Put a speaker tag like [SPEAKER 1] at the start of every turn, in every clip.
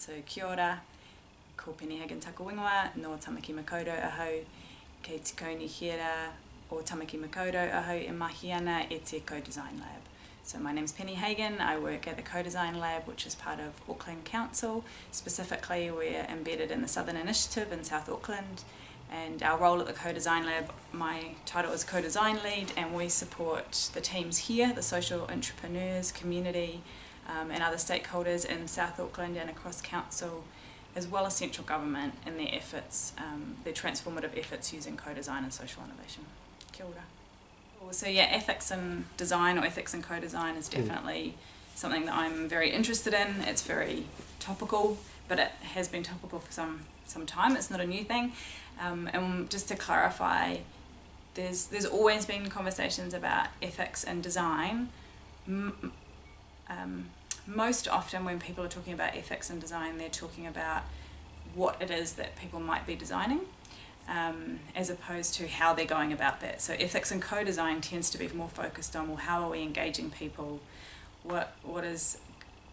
[SPEAKER 1] So kia ora, ko Penny Hagen taku wingwa, no Tamaki Makaurau ahau, kei te kauni hira o Tamaki Makaurau ahau e mahi ana e te Co-Design Lab. So my name's Penny Hagen, I work at the Co-Design Lab, which is part of Auckland Council. Specifically, we're embedded in the Southern Initiative in South Auckland, and our role at the Co-Design Lab, my title is Co-Design Lead, and we support the teams here, the social entrepreneurs, community, and other stakeholders in South Auckland and across Council, as well as central government in their efforts, their transformative efforts using co-design and social innovation. Kia ora. So yeah, ethics in design or ethics in co-design is definitely something that I'm very interested in. It's very topical, but it has been topical for some time. It's not a new thing. And just to clarify, there's always been conversations about ethics and design. Most often when people are talking about ethics and design, they're talking about what it is that people might be designing, as opposed to how they're going about that. So ethics and co-design tends to be more focused on, well, how are we engaging people? How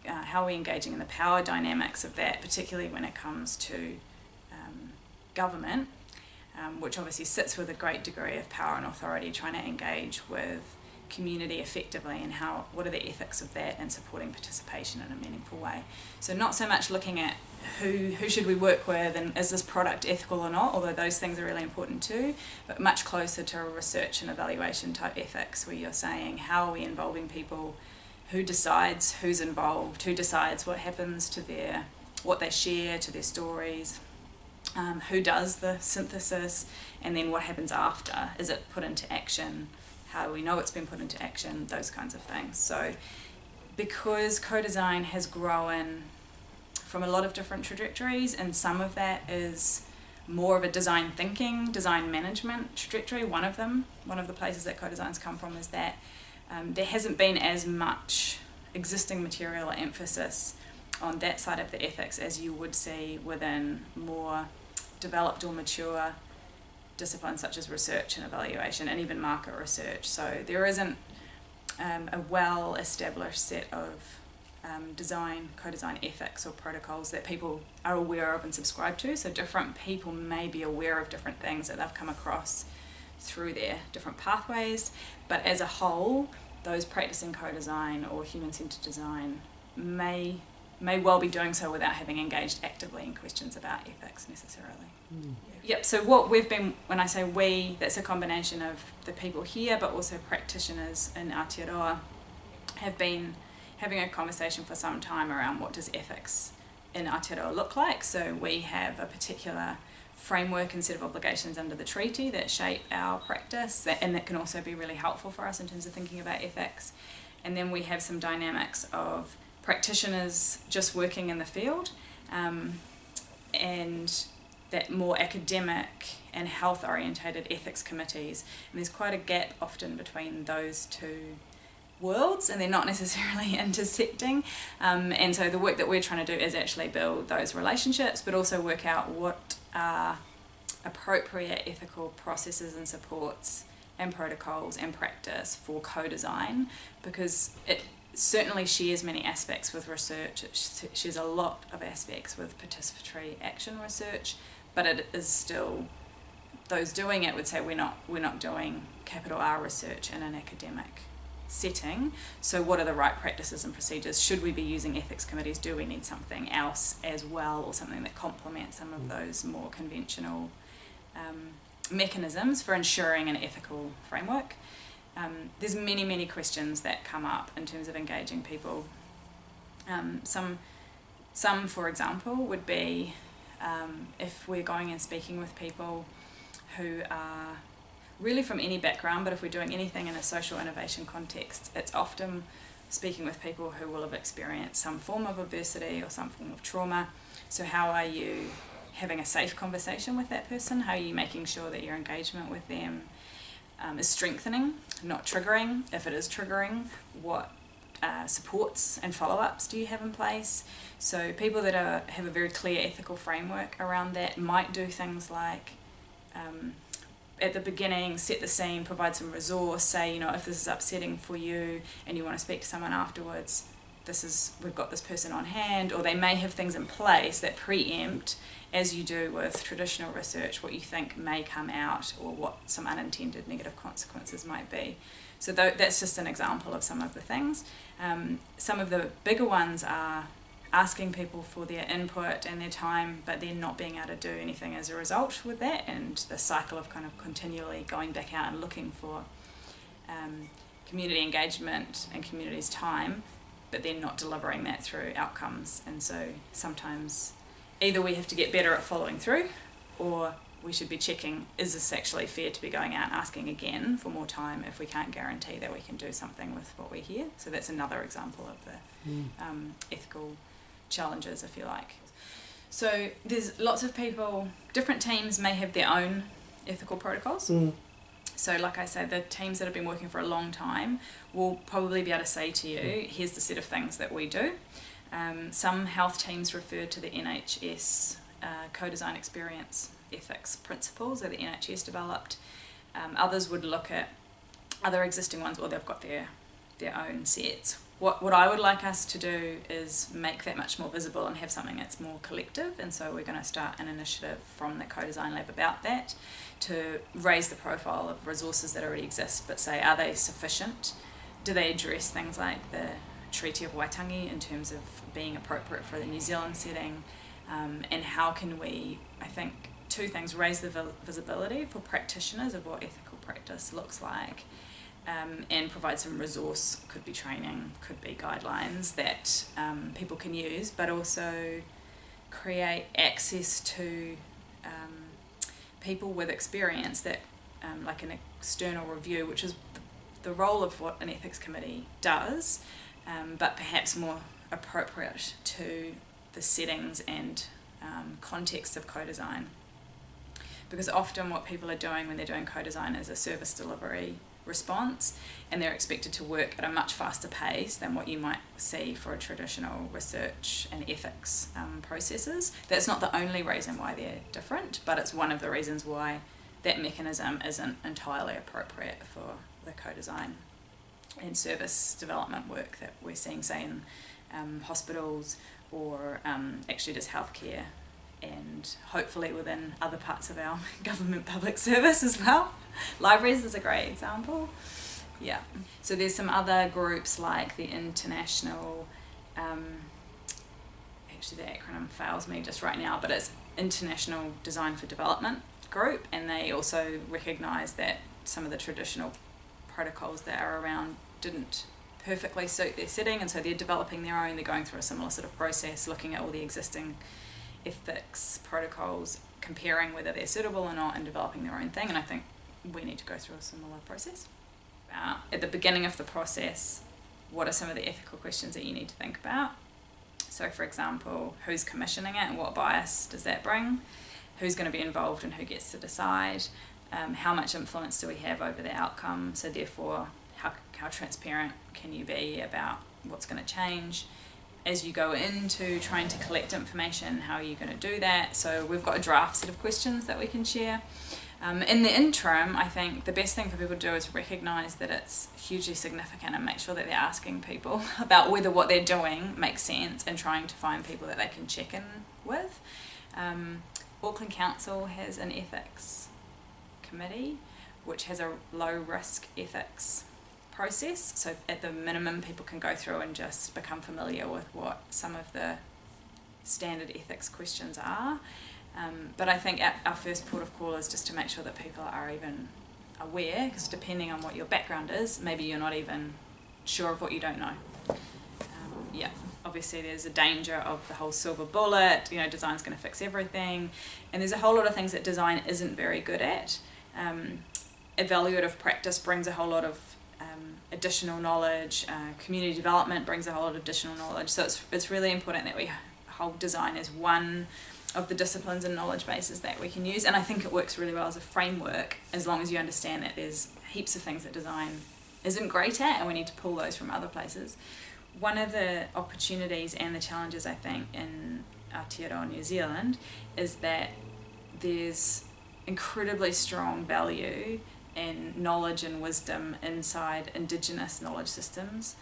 [SPEAKER 1] are we engaging in the power dynamics of that, particularly when it comes to government, which obviously sits with a great degree of power and authority, trying to engage with community effectively, and what are the ethics of that and supporting participation in a meaningful way. So not so much looking at who should we work with and is this product ethical or not, although those things are really important too, but much closer to a research and evaluation type ethics, where you're saying how are we involving people, who decides who's involved, who decides what happens to what they share, to their stories, who does the synthesis, and then what happens after. Is it put into action? How do we know it's been put into action? Those kinds of things. So because co-design has grown from a lot of different trajectories, and some of that is more of a design thinking, design management trajectory, one of the places that co-design's come from is that there hasn't been as much existing material or emphasis on that side of the ethics as you would see within more developed or mature disciplines such as research and evaluation, and even market research. So there isn't a well-established set of co-design ethics or protocols that people are aware of and subscribe to. So different people may be aware of different things that they've come across through their different pathways, but as a whole, those practicing co-design or human-centered design may well be doing so without having engaged actively in questions about ethics necessarily. Yep, so what we've been, when I say we, that's a combination of the people here, but also practitioners in Aotearoa, have been having a conversation for some time around what does ethics in Aotearoa look like. So we have a particular framework and set of obligations under the treaty that shape our practice, and that can also be really helpful for us in terms of thinking about ethics. And then we have some dynamics of practitioners just working in the field, and that more academic and health orientated ethics committees, and there's quite a gap often between those two worlds, and they're not necessarily intersecting, and so the work that we're trying to do is actually build those relationships, but also work out what are appropriate ethical processes and supports and protocols and practice for co-design, because it certainly shares many aspects with research. It shares a lot of aspects with participatory action research, but it is still, those doing it would say we're not doing capital R research in an academic setting. So what are the right practices and procedures? Should we be using ethics committees? Do we need something else as well, or something that complements some of those more conventional mechanisms for ensuring an ethical framework? There's many questions that come up in terms of engaging people. Some, for example, would be if we're going and speaking with people who are really from any background, but if we're doing anything in a social innovation context, it's often speaking with people who will have experienced some form of adversity or some form of trauma. So how are you having a safe conversation with that person? How are you making sure that your engagement with them is strengthening, not triggering? If it is triggering, what supports and follow-ups do you have in place? So people that have a very clear ethical framework around that might do things like at the beginning set the scene, provide some resource, say, if this is upsetting for you and you want to speak to someone afterwards, we've got this person on hand, or they may have things in place that preempt, as you do with traditional research, what you think may come out or what some unintended negative consequences might be. So that's just an example of some of the things. Some of the bigger ones are asking people for their input and their time, but then not being able to do anything as a result with that, and the cycle of kind of continually going back out and looking for community engagement and community's time, but then not delivering that through outcomes. And so sometimes either we have to get better at following through, or we should be checking, is this actually fair to be going out and asking again for more time if we can't guarantee that we can do something with what we hear. So that's another example of the ethical challenges, if you like. So there's lots of people, different teams may have their own ethical protocols. So like I say, the teams that have been working for a long time will probably be able to say to you, here's the set of things that we do. Some health teams refer to the NHS co-design experience ethics principles that the NHS developed. Others would look at other existing ones, or they've got their own sets. What I would like us to do is make that much more visible and have something that's more collective, and so we're going to start an initiative from the Co-Design Lab about that, to raise the profile of resources that already exist, but say, are they sufficient? Do they address things like the Treaty of Waitangi in terms of being appropriate for the New Zealand setting? And how can we, I think, two things: raise the visibility for practitioners of what ethical practice looks like, and provide some resource, could be training, could be guidelines that people can use, but also create access to people with experience that, like an external review, which is the role of what an ethics committee does, but perhaps more appropriate to the settings and context of co-design. Because often what people are doing when they're doing co-design is a service delivery response, and they're expected to work at a much faster pace than what you might see for traditional research and ethics processes. That's not the only reason why they're different, but it's one of the reasons why that mechanism isn't entirely appropriate for the co-design and service development work that we're seeing, say, in hospitals, or actually just healthcare, and hopefully within other parts of our government public service as well. Libraries is a great example. Yeah. So there's some other groups like the International, actually the acronym fails me just right now, but it's International Design for Development group, and they also recognise that some of the traditional protocols that are around didn't perfectly suit their setting, and so they're developing their own. They're going through a similar sort of process, looking at all the existing ethics protocols, comparing whether they're suitable or not, and developing their own thing. And I think we need to go through a similar process. At the beginning of the process, what are some of the ethical questions that you need to think about? So for example, who's commissioning it and what bias does that bring? Who's going to be involved and who gets to decide? How much influence do we have over the outcome? So therefore, how transparent can you be about what's going to change? As you go into trying to collect information, how are you going to do that? So we've got a draft set of questions that we can share. In the interim, I think the best thing for people to do is recognise that it's hugely significant, and make sure that they're asking people about whether what they're doing makes sense, and trying to find people that they can check in with. Auckland Council has an ethics committee which has a low risk ethics process, so at the minimum people can go through and just become familiar with what some of the standard ethics questions are. But I think our first port of call is just to make sure that people are even aware, because depending on what your background is, maybe you're not even sure of what you don't know. Yeah, obviously there's a danger of the whole silver bullet, design's going to fix everything, and there's a whole lot of things that design isn't very good at. Evaluative practice brings a whole lot of additional knowledge, community development brings a whole lot of additional knowledge, so it's really important that we hold design as one of the disciplines and knowledge bases that we can use, and I think it works really well as a framework, as long as you understand that there's heaps of things that design isn't great at, and we need to pull those from other places. One of the opportunities and the challenges, I think, in Aotearoa New Zealand is that there's incredibly strong value and knowledge and wisdom inside Indigenous knowledge systems.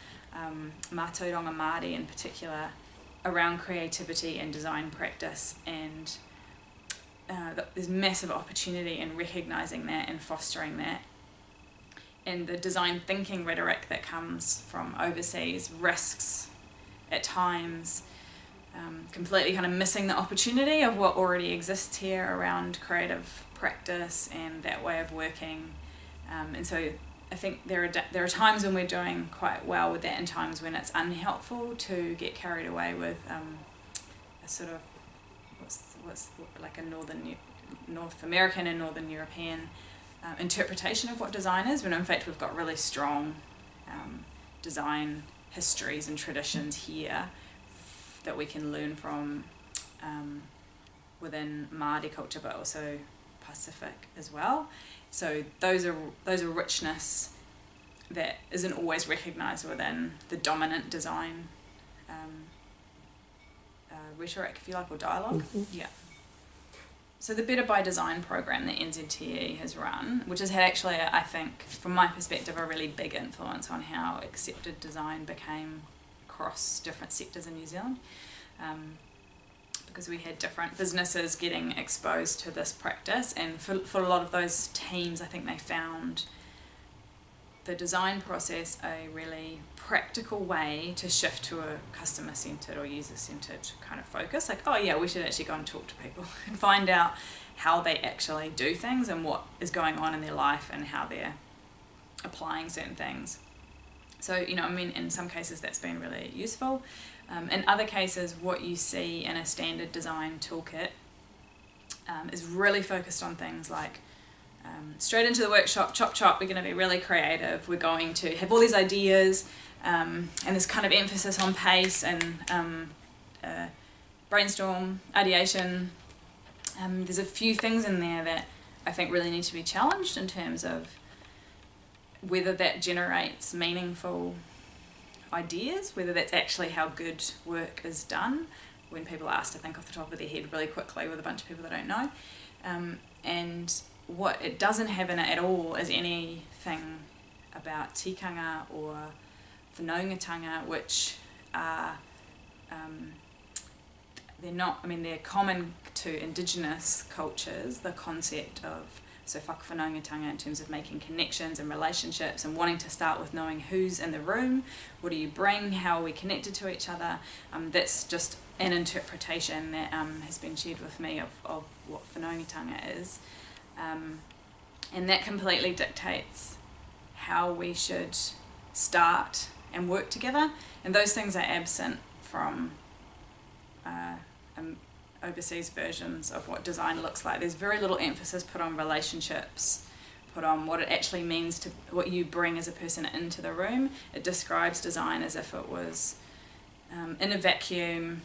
[SPEAKER 1] Mātauranga Māori in particular, around creativity and design practice, and there's massive opportunity in recognising that and fostering that. And the design thinking rhetoric that comes from overseas risks at times completely kind of missing the opportunity of what already exists here around creative practice and that way of working. And so I think there are times when we're doing quite well with that, and times when it's unhelpful to get carried away with a sort of what's like a North American and Northern European interpretation of what design is, when in fact we've got really strong design histories and traditions here that we can learn from within Māori culture, but also Pacific as well. So those are richness that isn't always recognised within the dominant design rhetoric, if you like, or dialogue. Mm-hmm. Yeah. So the Better by Design program that NZTE has run, which has had actually, I think, from my perspective, a really big influence on how accepted design became across different sectors in New Zealand, because we had different businesses getting exposed to this practice, and for a lot of those teams, I think they found the design process a really practical way to shift to a customer-centred or user-centred kind of focus. Like, oh yeah, we should actually go and talk to people and find out how they actually do things and what is going on in their life and how they're applying certain things. So, you know, I mean, in some cases that's been really useful. In other cases, what you see in a standard design toolkit is really focused on things like straight into the workshop, chop, we're going to be really creative, we're going to have all these ideas, and this kind of emphasis on pace and brainstorm, ideation. There's a few things in there that I think really need to be challenged in terms of whether that generates meaningful ideas, whether that's actually how good work is done, when people are asked to think off the top of their head really quickly with a bunch of people they don't know. And what it doesn't have in it at all is anything about tikanga or whanaungatanga, which are, they're common to Indigenous cultures, the concept of, so whakawhanaungatanga in terms of making connections and relationships and wanting to start with knowing who's in the room, what do you bring, how are we connected to each other. That's just an interpretation that has been shared with me of what whanaungatanga is. And that completely dictates how we should start and work together, and those things are absent from overseas versions of what design looks like. There's very little emphasis put on relationships, put on what it actually means to what you bring as a person into the room. It describes design as if it was in a vacuum,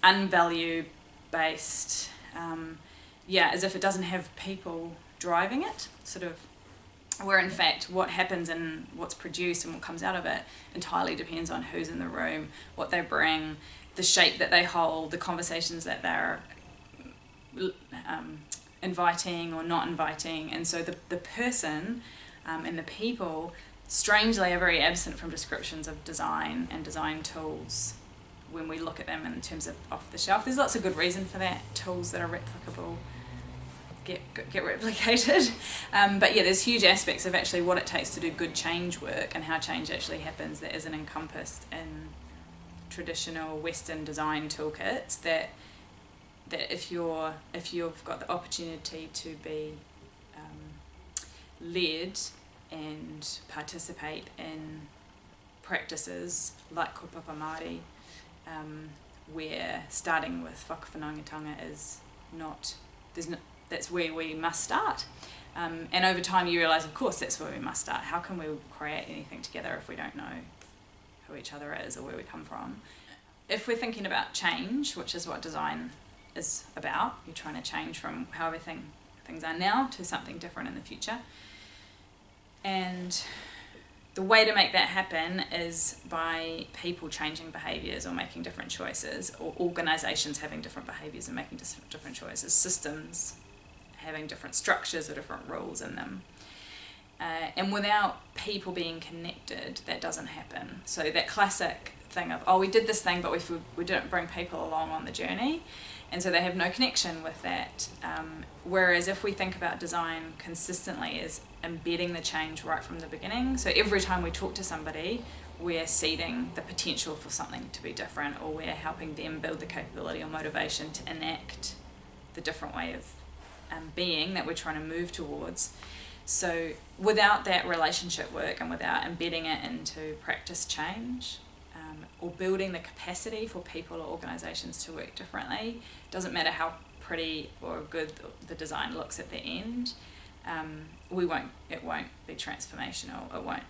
[SPEAKER 1] unvalue based, as if it doesn't have people driving it, sort of, where in fact what happens and what's produced and what comes out of it entirely depends on who's in the room, what they bring, the shape that they hold, the conversations that they're inviting or not inviting. And so the person and the people strangely are very absent from descriptions of design and design tools when we look at them in terms of off the shelf. There's lots of good reason for that, tools that are replicable get replicated, but yeah, there's huge aspects of actually what it takes to do good change work and how change actually happens that isn't encompassed in traditional Western design toolkits, that if you've got the opportunity to be led and participate in practices like kaupapa Māori, where starting with whakawhanaungatanga is not, that's where we must start. And over time you realise, of course, that's where we must start. How can we create anything together if we don't know who each other is or where we come from? If we're thinking about change, which is what design is about, you're trying to change from how things are now to something different in the future. And the way to make that happen is by people changing behaviours or making different choices, or organisations having different behaviours and making different choices, systems having different structures or different rules in them. And without people being connected, that doesn't happen. So that classic thing of, oh, we did this thing, but we didn't bring people along on the journey, and so they have no connection with that. Whereas if we think about design consistently as embedding the change right from the beginning, so every time we talk to somebody, we're seeding the potential for something to be different, or we're helping them build the capability or motivation to enact the different way of being that we're trying to move towards. So without that relationship work and without embedding it into practice change, or building the capacity for people or organisations to work differently, doesn't matter how pretty or good the design looks at the end, it won't be transformational. It won't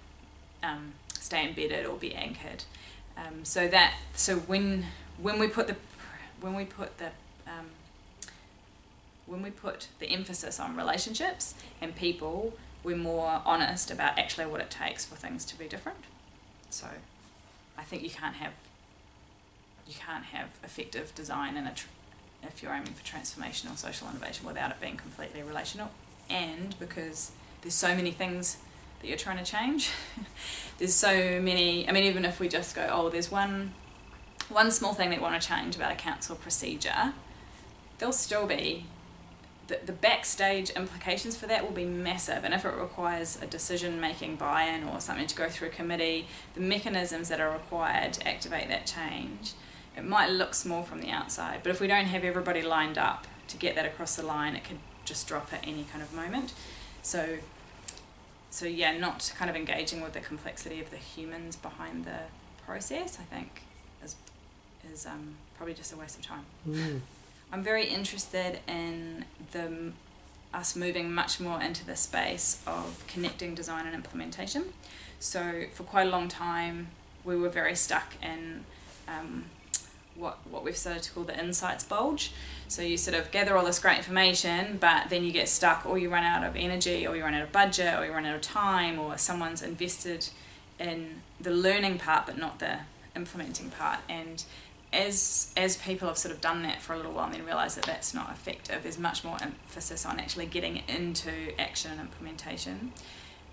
[SPEAKER 1] stay embedded or be anchored. So when we put the emphasis on relationships and people, we're more honest about actually what it takes for things to be different. So I think you can't have effective design if you're aiming for transformational social innovation without it being completely relational. And because there's so many things that you're trying to change, there's so many. I mean, even if we just go, oh, there's one small thing that we want to change about a council procedure, there'll still be the backstage implications for that will be massive, and if it requires a decision-making buy-in or something to go through a committee, the mechanisms that are required to activate that change, it might look small from the outside, but if we don't have everybody lined up to get that across the line, it could just drop at any kind of moment. So yeah, not kind of engaging with the complexity of the humans behind the process, I think, is probably just a waste of time. I'm very interested in us moving much more into the space of connecting design and implementation. So for quite a long time, we were very stuck in what we've started to call the insights bulge. So you sort of gather all this great information, but then you get stuck, or you run out of energy, or you run out of budget, or you run out of time, or someone's invested in the learning part but not the implementing part. And as people have sort of done that for a little while and then realise that that's not effective, there's much more emphasis on actually getting into action and implementation.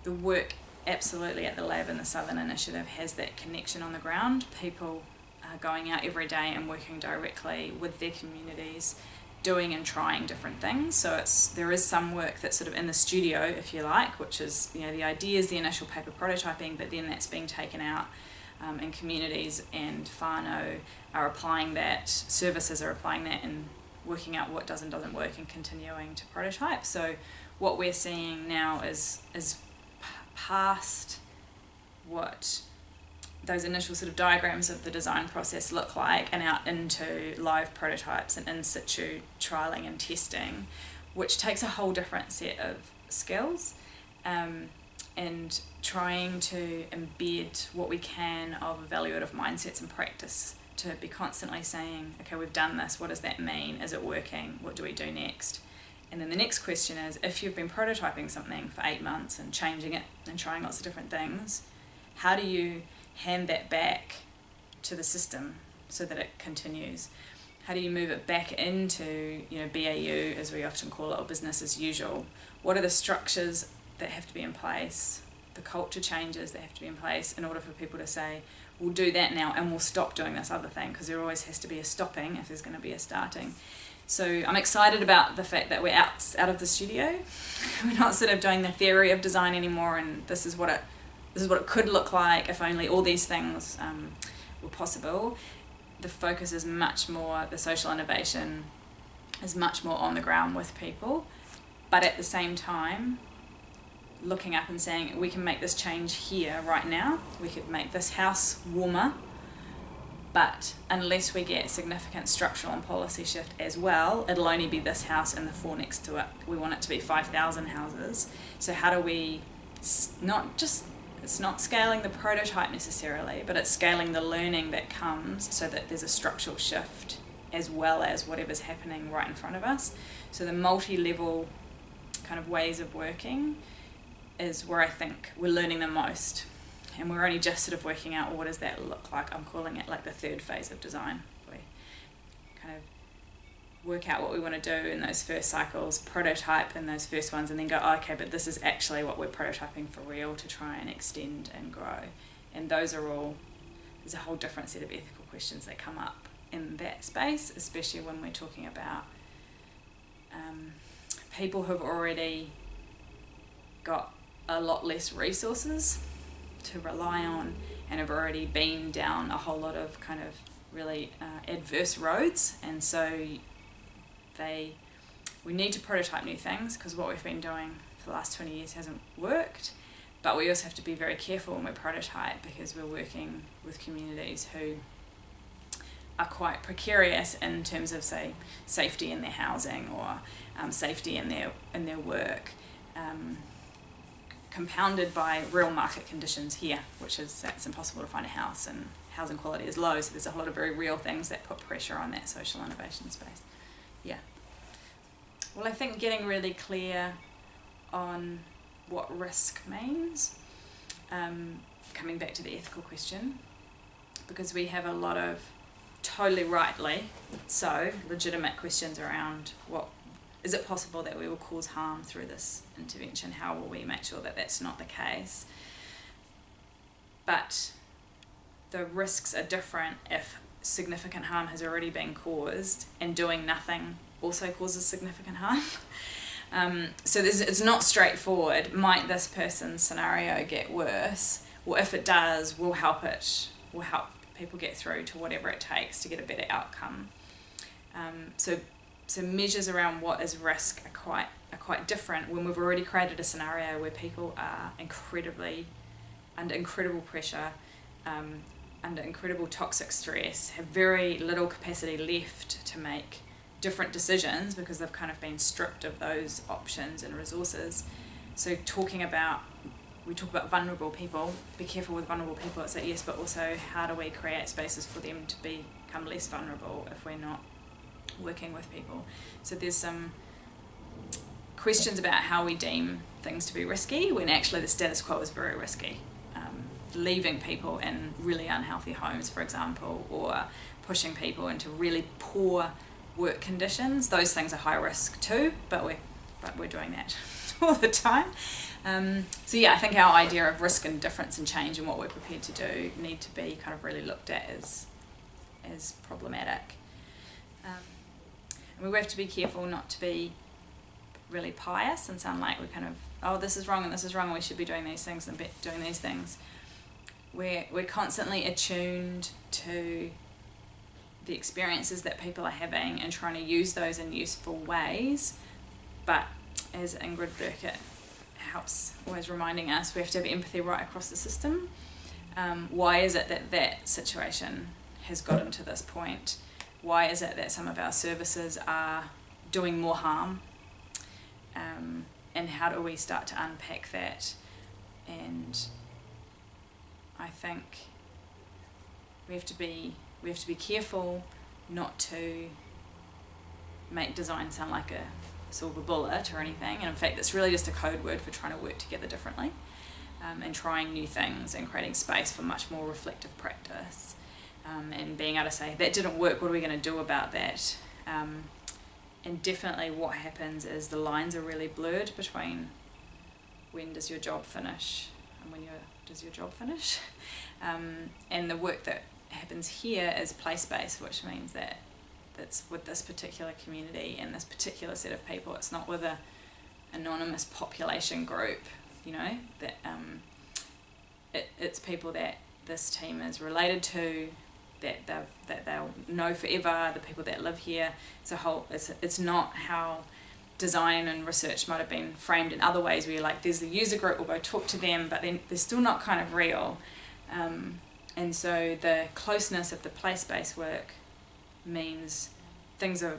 [SPEAKER 1] The work absolutely at the lab in the Southern Initiative has that connection on the ground. People are going out every day and working directly with their communities, doing and trying different things. So there is some work that's sort of in the studio, if you like, which is, the ideas, the initial paper prototyping, but then that's being taken out and communities and whānau are applying that, services are applying that and working out what does and doesn't work and continuing to prototype. So what we're seeing now is past what those initial sort of diagrams of the design process look like and out into live prototypes and in situ trialling and testing, which takes a whole different set of skills. And trying to embed what we can of evaluative mindsets and practice to be constantly saying, okay, we've done this, what does that mean? Is it working? What do we do next? And then the next question is, if you've been prototyping something for 8 months and changing it and trying lots of different things, how do you hand that back to the system so that it continues? How do you move it back into, BAU, as we often call it, or business as usual? What are the structures that have to be in place, the culture changes that have to be in place in order for people to say, we'll do that now and we'll stop doing this other thing, because there always has to be a stopping if there's going to be a starting. So I'm excited about the fact that we're out of the studio. We're not sort of doing the theory of design anymore, and this is what it could look like if only all these things were possible. The focus is much more, the social innovation is much more on the ground with people, but at the same time looking up and saying, we can make this change here right now, we could make this house warmer, but unless we get significant structural and policy shift as well, it'll only be this house and the 4 next to it. We want it to be 5,000 houses. So how do we it's not scaling the prototype necessarily, but it's scaling the learning that comes so that there's a structural shift as well as whatever's happening right in front of us. So the multi-level kind of ways of working is where I think we're learning the most, and we're only just sort of working out, what does that look like. I'm calling it like the third phase of design. We kind of work out what we want to do in those first cycles, prototype in those first ones, and then go, oh, okay, but this is actually what we're prototyping for real to try and extend and grow. And those are all, there's a whole different set of ethical questions that come up in that space, especially when we're talking about people who've already got a lot less resources to rely on and have already been down a whole lot of kind of really adverse roads, and so we need to prototype new things because what we've been doing for the last 20 years hasn't worked, but we also have to be very careful when we prototype because we're working with communities who are quite precarious in terms of, say, safety in their housing or safety in their work, compounded by real market conditions here, which is that it's impossible to find a house and housing quality is low, so there's a lot of very real things that put pressure on that social innovation space. Yeah. Well, I think getting really clear on what risk means, coming back to the ethical question, because we have a lot of totally rightly so legitimate questions around what is it possible that we will cause harm through this intervention, how will we make sure that that's not the case, but the risks are different if significant harm has already been caused and doing nothing also causes significant harm. So it's not straightforward. Might this person's scenario get worse? Well, if it does, we'll help people get through to whatever it takes to get a better outcome. So measures around what is risk are quite different when we've already created a scenario where people are under incredible pressure, under incredible toxic stress, have very little capacity left to make different decisions because they've kind of been stripped of those options and resources. So we talk about vulnerable people, be careful with vulnerable people, it's like yes, but also how do we create spaces for them to become less vulnerable if we're not working with people. So there's some questions about how we deem things to be risky when actually the status quo is very risky. Leaving people in really unhealthy homes, for example, or pushing people into really poor work conditions, those things are high risk too, but we're doing that all the time. So yeah, I think our idea of risk and difference and change and what we're prepared to do need to be kind of really looked at as problematic. And we have to be careful not to be really pious and sound like we're kind of, oh, this is wrong and we should be doing these things and doing these things. We're constantly attuned to the experiences that people are having and trying to use those in useful ways, but as Ingrid Burkett helps always reminding us, we have to have empathy right across the system. Why is it that situation has gotten to this point? Why is it that some of our services are doing more harm? And how do we start to unpack that? And I think we have to be careful not to make design sound like a silver bullet or anything, and in fact it's really just a code word for trying to work together differently, and trying new things and creating space for much more reflective practice, and being able to say that didn't work, what are we going to do about that, and definitely what happens is the lines are really blurred between when does your job finish and does your job finish, and the work that happens here is place-based, which means that that's with this particular community and this particular set of people. It's not with a anonymous population group, that it's people that this team is related to, that they'll know forever, the people that live here. It's not how design and research might have been framed in other ways where you're like, there's the user group, we'll go talk to them, but then they're still not kind of real. And so the closeness of the place-based work means things are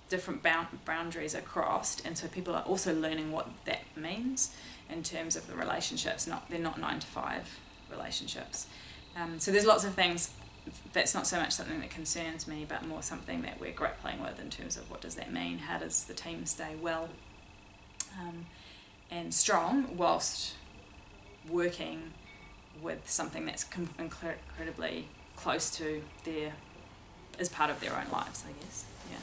[SPEAKER 1] different boundaries are crossed, and so people are also learning what that means in terms of the relationships. They're not 9-to-5 relationships. So there's lots of things. That's not so much something that concerns me, but more something that we're grappling with in terms of what does that mean? How does the team stay well and strong whilst working with something that's incredibly close to as part of their own lives, I guess. Yeah.